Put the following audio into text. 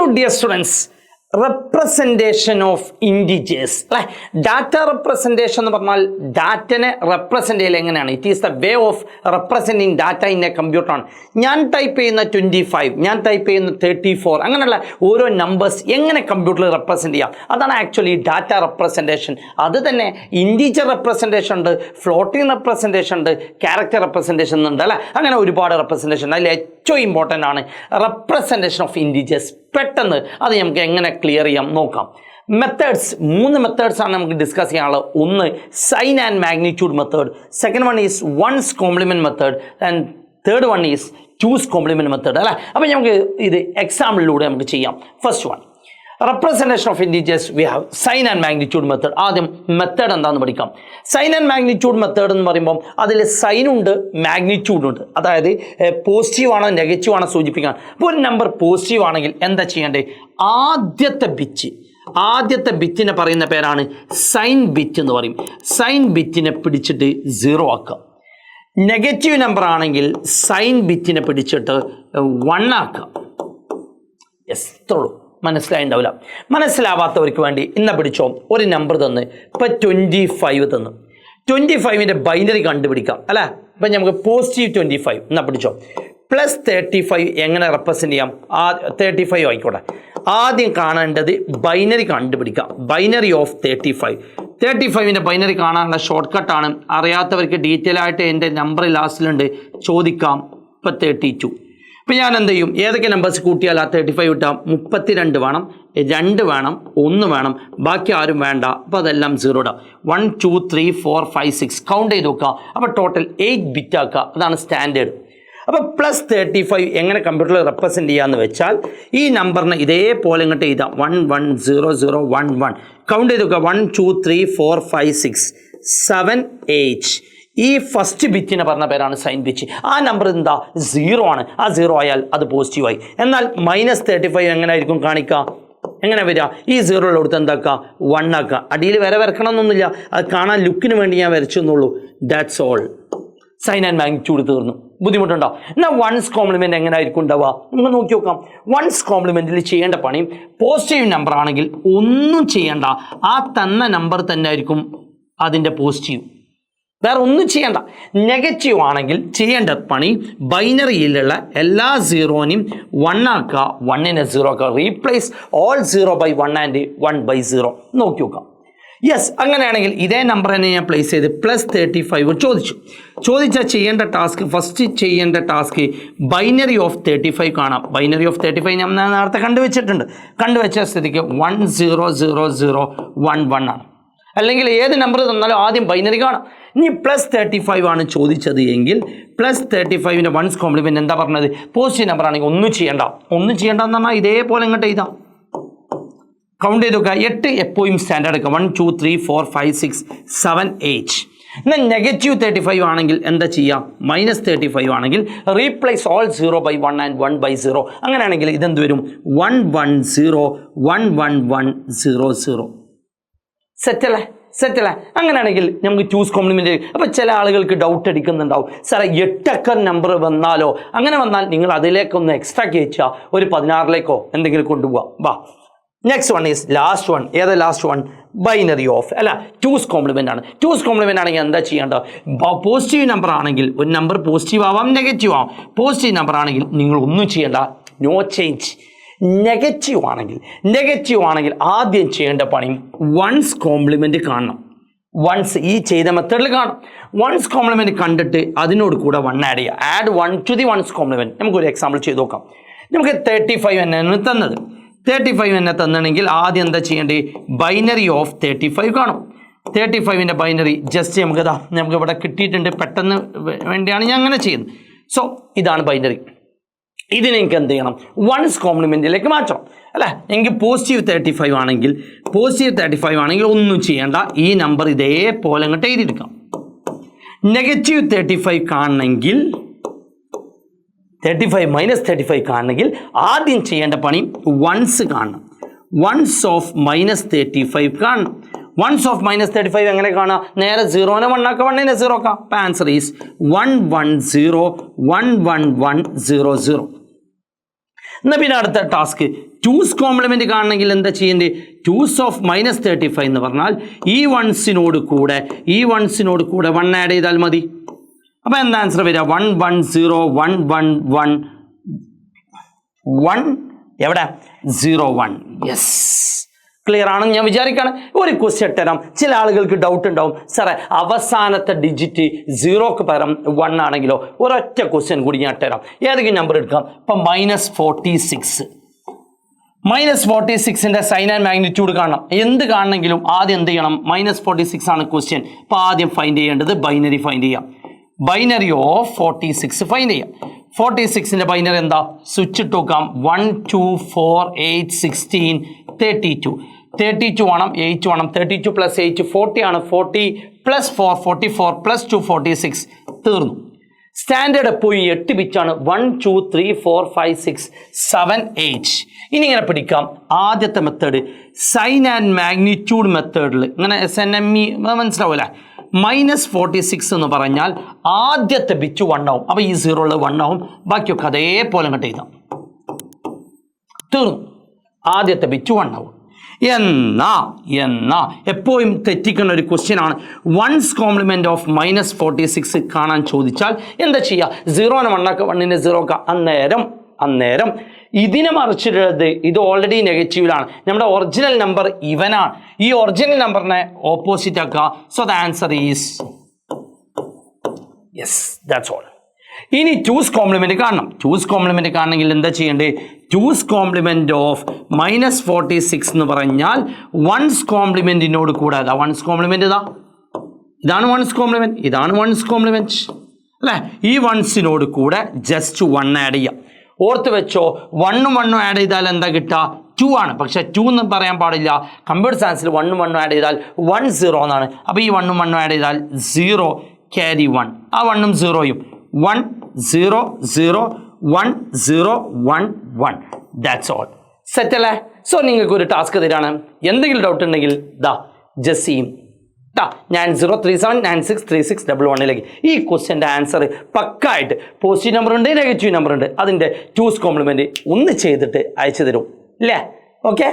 Hello dear students, representation of integers. Data representation എന്ന് പറഞ്ഞാൽ ഡാറ്റനെ represent ചെയ്യൽ എങ്ങനെയാണ്? It is the way of representing data in A computer ആണ്. ഞാൻ type ചെയ്യുന്ന 25, ഞാൻ ടൈപ്പ് ചെയ്യുന്ന 34, അങ്ങനെയുള്ള ഓരോ നമ്പേഴ്സ് എങ്ങനെ കമ്പ്യൂട്ടറിൽ റെപ്രസെന്റ് ചെയ്യാം, അതാണ് ആക്ച്വലി ഡാറ്റ റെപ്രസെന്റേഷൻ. അത് തന്നെ ഇൻറ്റീജർ റെപ്രസെന്റേഷൻ ഉണ്ട്, ഫ്ലോട്ടിംഗ് റെപ്രസെന്റേഷൻ ഉണ്ട്, ക്യാരക്ടർ റെപ്രസെന്റേഷൻ ഉണ്ട് അല്ലേ, അങ്ങനെ ഒരുപാട് റെപ്രസെന്റേഷൻ. അതിൽ ഏറ്റവും ഇമ്പോർട്ടൻ്റ് ആണ് റെപ്രസെന്റേഷൻ ഓഫ് ഇൻറ്റീജേഴ്സ്. പെട്ടെന്ന് അത് നമുക്ക് എങ്ങനെ ക്ലിയർ ചെയ്യാം നോക്കാം. മെത്തേഡ്സ്, 3 മെത്തേഡ്സ് ആണ് നമുക്ക് ഡിസ്കസ് ചെയ്യാനുള്ളത്. ഒന്ന് sign and magnitude method, second one is one's complement method, and third one is two's complement method അല്ലേ. അപ്പോൾ നമുക്ക് ഇത് എക്സാമ്പിളിലൂടെ നമുക്ക് ചെയ്യാം. First one representation of integers, we have sign and magnitude method. ആദ്യം മെത്തേഡ് എന്താണെന്ന് പഠിക്കാം. സൈൻ ആൻഡ് മാഗ്നിറ്റ്യൂഡ് മെത്തേഡ് എന്ന് പറയുമ്പോൾ അതിൽ സൈൻ ഉണ്ട്, മാഗ്നിറ്റ്യൂഡ് ഉണ്ട്. അതായത് പോസിറ്റീവ് ആണോ നെഗറ്റീവ് ആണോ സൂചിപ്പിക്കാൻ. ഇപ്പോൾ ഒരു നമ്പർ പോസിറ്റീവ് ആണെങ്കിൽ എന്താ ചെയ്യേണ്ടത്? ആദ്യത്തെ ബിറ്റിനെ പറയുന്ന പേരാണ് സൈൻ ബിറ്റ് എന്ന് പറയും. സൈൻ ബിറ്റിനെ പിടിച്ചിട്ട് 0 ആക്കുക. നെഗറ്റീവ് നമ്പർ ആണെങ്കിൽ സൈൻ ബിറ്റിനെ പിടിച്ചിട്ട് 1 ആക്കുക. യെസ്, ഇത്രയുള്ളൂ. മനസ്സിലായിണ്ടാവില്ല. മനസ്സിലാവാത്തവർക്ക് വേണ്ടി ഇന്ന പിടിച്ചോ, ഒരു നമ്പർ തന്ന് ഇപ്പം 25 തന്നു. 25ൻ്റെ ബൈനറി കണ്ടുപിടിക്കാം അല്ലേ. ഇപ്പം നമുക്ക് പോസിറ്റീവ് 25 എന്നാ പിടിച്ചോ. പ്ലസ് 35 എങ്ങനെ റെപ്രസെൻറ്റ് ചെയ്യാം? 35 ആയിക്കോട്ടെ. ആദ്യം കാണേണ്ടത് ബൈനറി കണ്ടുപിടിക്കാം. ബൈനറി ഓഫ് 35ൻ്റെ ബൈനറി കാണാനുള്ള ഷോർട്ട് കട്ടാണ്. അറിയാത്തവർക്ക് ഡീറ്റെയിൽ ആയിട്ട് എൻ്റെ നമ്പർ ലാസ്റ്റിലുണ്ട്, ചോദിക്കാം. ഇപ്പം 32. ഇപ്പം ഞാൻ എന്ത് ചെയ്യും? ഏതൊക്കെ നമ്പേഴ്സ് കൂട്ടിയാൽ ആ 35 കിട്ടാം? 32 വേണം, 2 വേണം, 1 വേണം, ബാക്കി ആരും വേണ്ട. അപ്പോൾ അതെല്ലാം 0 ഇടാം. 1 2 3 4 5 6 കൗണ്ട് ചെയ്ത് നോക്കുക. അപ്പോൾ ടോട്ടൽ 8 ബിറ്റ് ആക്കുക. അതാണ് സ്റ്റാൻഡേർഡ്. അപ്പോൾ പ്ലസ് 35 എങ്ങനെ കമ്പ്യൂട്ടറിൽ റെപ്രസെൻറ്റ് ചെയ്യാമെന്ന് വെച്ചാൽ ഈ നമ്പറിനെ ഇതേപോലെ ഇങ്ങോട്ട് എഴുതാം. 1 1 0 0 1 1 കൗണ്ട് ചെയ്ത് നോക്കുക. 1 2 3 4 5 6 7 8. ഈ ഫസ്റ്റ് ബിറ്റിനെ പറഞ്ഞ പേരാണ് സൈൻ ബിറ്റ്. ആ നമ്പർ എന്താ? 0 ആണ്. ആ 0 ആയാൽ അത് പോസിറ്റീവായി. എന്നാൽ -35 എങ്ങനെ ആയിരിക്കും കാണിക്കുക? എങ്ങനെ വരിക? ഈ 0 കൊടുത്ത് എന്താക്കുക? 1 ആക്കുക. അടിയിൽ വരെ വരക്കണം എന്നൊന്നുമില്ല, അത് കാണാൻ ലുക്കിന് വേണ്ടി ഞാൻ വരച്ചെന്നുള്ളൂ. That's all. Sine and magnitude തീർന്നു. ബുദ്ധിമുട്ടുണ്ടോ? എന്നാൽ വൺസ് കോംപ്ലിമെന്റ് എങ്ങനെ ആയിരിക്കും ഉണ്ടാവുക? നമുക്ക് നോക്കി നോക്കാം. വൺസ് കോംപ്ലിമെന്റിൽ ചെയ്യേണ്ട പണി, പോസിറ്റീവ് നമ്പർ ആണെങ്കിൽ ഒന്നും ചെയ്യേണ്ട, ആ തന്ന നമ്പർ തന്നെ ആയിരിക്കും അതിൻ്റെ പോസിറ്റീവ്, വേറെ ഒന്നും ചെയ്യേണ്ട. നെഗറ്റീവ് ആണെങ്കിൽ ചെയ്യേണ്ട പണി ബൈനറിയിലുള്ള എല്ലാ 0നെയും 1 ആക്കുക, 1നെ 0 ആക്കുക. Replace all 0 by 1 and 1 by 0. നോക്കി നോക്കാം. യെസ്, അങ്ങനെയാണെങ്കിൽ ഇതേ നമ്പർ തന്നെ ഞാൻ പ്ലേസ് ചെയ്ത് പ്ലസ് 35 ചോദിച്ചാൽ ചെയ്യേണ്ട ടാസ്ക്, ഫസ്റ്റ് ചെയ്യേണ്ട ടാസ്ക് ബൈനറി ഓഫ് 35 കാണാം. ബൈനറി ഓഫ് 35 ഞാൻ നേരത്തെ കണ്ടുവച്ച സ്ഥിതിക്ക് 1 0 0 0 1 1 ആണ്. അല്ലെങ്കിൽ ഏത് നമ്പർ തന്നാലും ആദ്യം ബൈനറി കാണാം. ഇനി പ്ലസ് 35 ആണ് ചോദിച്ചത് എങ്കിൽ പ്ലസ് 35ൻ്റെ വൺസ് കോംപ്ലിമെന്റ് എന്താ പറഞ്ഞത്? പോസിറ്റീവ് നമ്പർ ആണെങ്കിൽ ഒന്നും ചെയ്യേണ്ട എന്ന് പറഞ്ഞാൽ ഇതേപോലെ ഇങ്ങോട്ട് എഴുതാം. കൗണ്ട് ചെയ്ത് നോക്കുക. 8 എപ്പോഴും സ്റ്റാൻഡേർഡ് എടുക്കുക. 1 2 3 4 5 6 7 8. എന്നാൽ നെഗറ്റീവ് 35 ആണെങ്കിൽ എന്താ ചെയ്യാം? -35 ആണെങ്കിൽ replace all 0 by 1 and 1 by 0. അങ്ങനെയാണെങ്കിൽ ഇതെന്ത് വരും? 1 1 0 1 1 1 0 0. സെറ്റല്ലേ? അങ്ങനെയാണെങ്കിൽ നമുക്ക് ചൂസ് കോംപ്ലിമെന്റ്. അപ്പോൾ ചില ആളുകൾക്ക് ഡൗട്ട് അടിക്കുന്നുണ്ടാവും, സാറേ 8 അക്ക നമ്പർ വന്നാലോ? അങ്ങനെ വന്നാൽ നിങ്ങൾ അതിലേക്കൊന്ന് എക്സ്ട്രാ കയറ്റുക, ഒരു 16ലേക്കോ എന്തെങ്കിലും കൊണ്ടുപോകാം. വാ, next one is last one. ഏതാ ലാസ്റ്റ് വൺ? ബൈനറി ഓഫ് അല്ല, ചൂസ് കോംപ്ലിമെന്റ് ആണ്. ചൂസ് കോംപ്ലിമെന്റ് ആണെങ്കിൽ എന്താ ചെയ്യേണ്ടത്? പോസിറ്റീവ് നമ്പർ ആണെങ്കിൽ ഒരു നമ്പർ പോസിറ്റീവ് ആവാം, നെഗറ്റീവ് ആവാം. പോസിറ്റീവ് നമ്പർ ആണെങ്കിൽ നിങ്ങൾ ഒന്നും ചെയ്യേണ്ട, നോ ചേഞ്ച്. നെഗറ്റീവ് ആണെങ്കിൽ ആദ്യം ചെയ്യേണ്ട പണി വൺസ് കോംപ്ലിമെന്റ് കാണണം. വൺസ് ഈ ചെയ്ത മെത്തേഡിൽ കാണും. വൺസ് കോംപ്ലിമെന്റ് കണ്ടിട്ട് അതിനോട് കൂടെ 1 ആഡ് ചെയ്യുക. Add 1 to the one's complement. നമുക്കൊരു എക്സാമ്പിൾ ചെയ്ത് നോക്കാം. നമുക്ക് 35 എന്നാണ് തന്നത്. 35 എന്നെ തന്നിട്ടുണ്ടെങ്കിൽ ആദ്യം എന്താ ചെയ്യേണ്ടത്? ബൈനറി ഓഫ് 35 കാണും. 35ൻ്റെ ബൈനറി ജസ്റ്റ് നമുക്ക് ഇവിടെ കിട്ടിയിട്ടുണ്ട്. പെട്ടെന്ന് വേണ്ടിയാണ് ഞാൻ അങ്ങനെ ചെയ്യുന്നത്. സോ ഇതാണ് ബൈനറി. ഇതിനെ എനിക്ക് എന്ത് ചെയ്യണം? വൺസ് കോംപ്ലിമെന്റിലേക്ക് മാറ്റണം അല്ലേ. എനിക്ക് പോസിറ്റീവ് 35 ആണെങ്കിൽ ഒന്നും ചെയ്യേണ്ട, ഈ നമ്പർ ഇതേപോലെ അങ്ങോട്ട് എഴുതിയെടുക്കാം. നെഗറ്റീവ് 35 കാണണമെങ്കിൽ 35 കാണണമെങ്കിൽ ആദ്യം ചെയ്യേണ്ട പണി വൺസ് കാണണം. വൺസ് ഓഫ് -35 കാണണം. വൺസ് ഓഫ് -35 എങ്ങനെ കാണാം? നേരെ 0നെ 1 ആക്കാം, 1നെ 0 ആക്കാം. അപ്പോൾ ആൻസർ ഈസ് 1 1 0 1 1 1 0 0. എന്നാൽ പിന്നെ അടുത്ത ടാസ്ക് 2's കോംപ്ലിമെൻറ്റ് കാണണമെങ്കിൽ എന്താ ചെയ്യേണ്ടത്? 2's ഓഫ് -35 എന്ന് പറഞ്ഞാൽ ഈ വൺസിനോട് കൂടെ 1 ആഡ് ചെയ്താൽ മതി. അപ്പോൾ എന്താ ആൻസർ വരിക? 1 1 0 1 1 1 1 എവിടെ? 0 1. യെസ്, ക്ലിയർ ആണെന്ന് ഞാൻ വിചാരിക്കുകയാണ്. ഒരു ക്വസ്റ്റ്യൻ ഇട്ടുതരാം. ചില ആളുകൾക്ക് ഡൗട്ട് ഉണ്ടാവും, സാറേ അവസാനത്തെ ഡിജിറ്റ് 0ക്ക് പകരം 1 ആണെങ്കിലോ? ഒരൊറ്റ ക്വസ്റ്റ്യൻ കൂടി ഞാൻ ഇട്ടുതരാം. ഏതെങ്കിലും നമ്പർ എടുക്കാം. ഇപ്പം -46 -46ൻ്റെ സൈൻ ആൻഡ് മാഗ്നിറ്റ്യൂഡ് കാണണം. എന്ത് കാണണമെങ്കിലും ആദ്യം എന്ത് ചെയ്യണം? -46 ആണ് ക്വസ്റ്റ്യൻ. അപ്പോൾ ആദ്യം ഫൈൻഡ് ചെയ്യേണ്ടത് ബൈനറി ഫൈൻഡ് ചെയ്യാം. ബൈനറി ഓഫ് 46 ഫൈൻഡ് ചെയ്യാം. 46ൻ്റെ ബൈനറി എന്താ? സ്വിച്ച് ഇട്ട് നോക്കാം. 1 2 4 8 16 32. 32 വേണം, 8 വേണം. 32 + 8 40 ആണ്. 40 + 4 44 + 2 46. തീർന്നു. സ്റ്റാൻഡേർഡ് എപ്പോഴും 8 ബിറ്റാണ്. 1 2 3 4 5 6 7 8. ഇനി ഇങ്ങനെ പിടിക്കാം. ആദ്യത്തെ മെത്തേഡ് സൈൻ ആൻഡ് മാഗ്നിറ്റ്യൂഡ് മെത്തേഡിൽ ഇങ്ങനെ SNME മനസ്സിലാവില്ല. -46 എന്ന് പറഞ്ഞാൽ ആദ്യത്തെ ബിറ്റ് 1 ആവും. അപ്പോൾ ഈ 0 ഉള്ളത് 1 ആവും. ബാക്കിയൊക്കെ അതേപോലെ അങ്ങോട്ട് എഴുതാം. തീർന്നു. ആദ്യത്തെ ബിറ്റ് 1 ആവും. എന്നാ എപ്പോഴും തെറ്റിക്കുന്ന ഒരു ക്വസ്റ്റ്യൻ ആണ്. 1's കോംപ്ലിമെൻറ്റ് ഓഫ് -46 കാണാൻ ചോദിച്ചാൽ എന്താ ചെയ്യുക? 0നെ 1 ആക്കുക, 1നെ 0 ആക്കുക. അന്നേരം ഇതിനെ മറിച്ചിട്ടുള്ളത് ഇത് ഓൾറെഡി നെഗറ്റീവിലാണ്. നമ്മുടെ ഒറിജിനൽ നമ്പർ ഇവനാണ്. ഈ ഒറിജിനൽ നമ്പറിനെ ഓപ്പോസിറ്റ് ആക്കുക. So the answer is yes, that's all. ഇനി 2's കോംപ്ലിമെൻറ്റ് കാണണം. 2's കോംപ്ലിമെൻറ്റ് കാണണമെങ്കിൽ എന്താ ചെയ്യേണ്ടത്? 2's കോംപ്ലിമെൻറ്റ് ഓഫ് -46 എന്ന് പറഞ്ഞാൽ 1's കോംപ്ലിമെൻറ്റിനോട് കൂടെ 1's കോംപ്ലിമെൻറ്റ് ഇതാണ് 1's കോംപ്ലിമെൻറ്റ്, ഇതാണ് 1's കോംപ്ലിമെൻറ്റ് അല്ലേ? ഈ 1'സിനോട് കൂടെ ജസ്റ്റ് 1 ആഡ് ചെയ്യാം. ഓർത്ത് വെച്ചോ, 1ഉം 1ഉം ആഡ് ചെയ്താൽ എന്താ കിട്ടുക? 2 ആണ്. പക്ഷേ 2 എന്ന് പറയാൻ പാടില്ല. കമ്പ്യൂട്ടർ സയൻസിൽ 1ഉം 1ഉം ആഡ് ചെയ്താൽ 1 0 എന്നാണ്. അപ്പോൾ ഈ 1ഉം 1ഉം ആഡ് ചെയ്താൽ 0 ക്യാരി 1. ആ 1ഉം 0യും 1 0 0 1 0 1 1. That's all. സെറ്റ് അല്ലേ? സോ നിങ്ങൾക്ക് ഒരു ടാസ്ക് തരാണ്. എന്തെങ്കിലും ഡൗട്ട് ഉണ്ടെങ്കിൽ ജസ്റ്റ് ചെയ്യും. ഞാൻ 037963611 ഈ ക്വസ്റ്റ്യൻ്റെ ആൻസർ പക്കായിട്ട് പോസിറ്റീവ് നമ്പർ ഉണ്ട്, നെഗറ്റീവ് നമ്പർ ഉണ്ട്, അതിൻ്റെ 2's കോംപ്ലിമെൻറ്റ് ഒന്ന് ചെയ്തിട്ട് അയച്ചു തരും. ഇല്ലേ? ഓക്കെ.